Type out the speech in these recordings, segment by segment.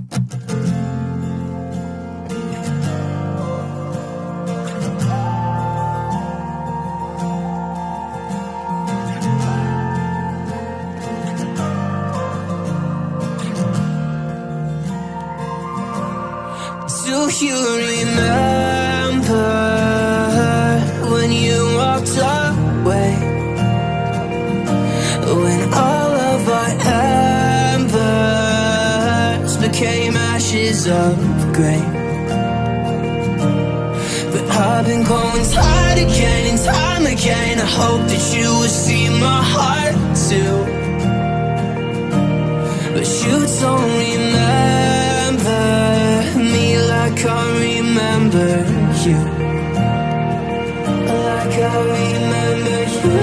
Do you remember when you walked away? When all of our embers became ashes of grey. But I've been going time again and time again. I hope that you will see my heart too. But you don't remember me like I remember you. Like I remember you.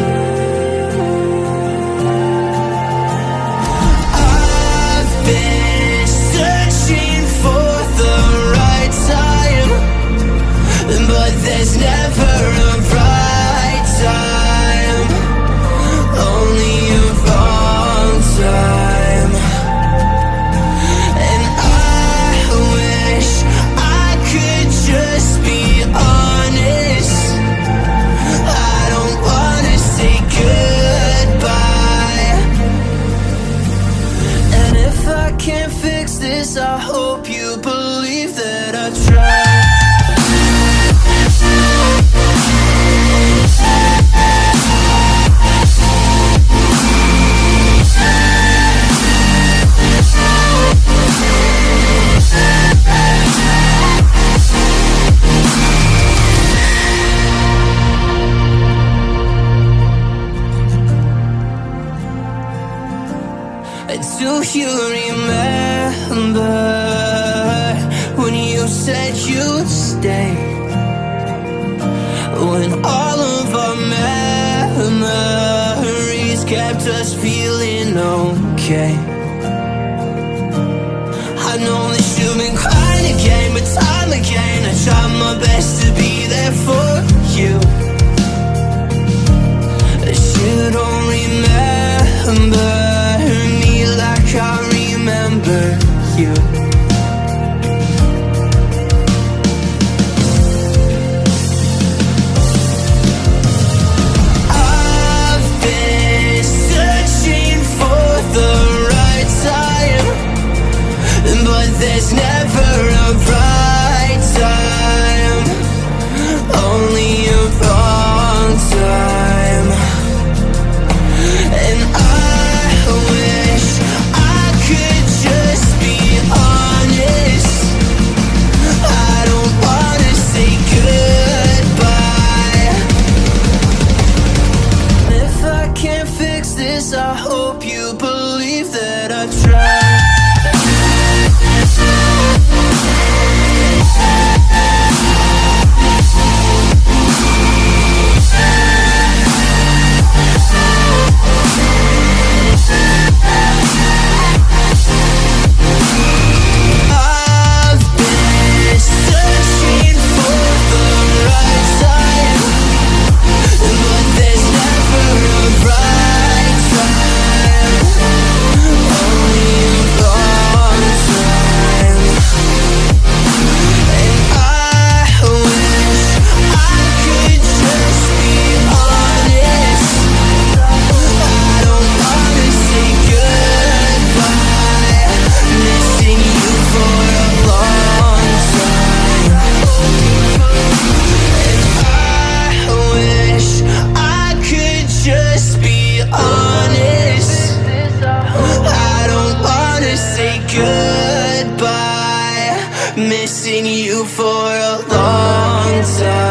I've been searching for the right time, but there's never a right time, only a wrong time. And I wish I could just be honest. I don't wanna say goodbye. And if I can't fix this, I hope you believe that I tried. Do you remember when you said you'd stay? When all of our memories kept us feeling okay. I know that you've been crying again, but time again I tried my best to be there for you. But you don't remember me like I remember you. I've been searching for the right time, but there's never a right time, only a wrong time. And I wish I could just be honest. I don't wanna say goodbye. If I can't fix this, I hope you believe that I tried. Missing you for a long time.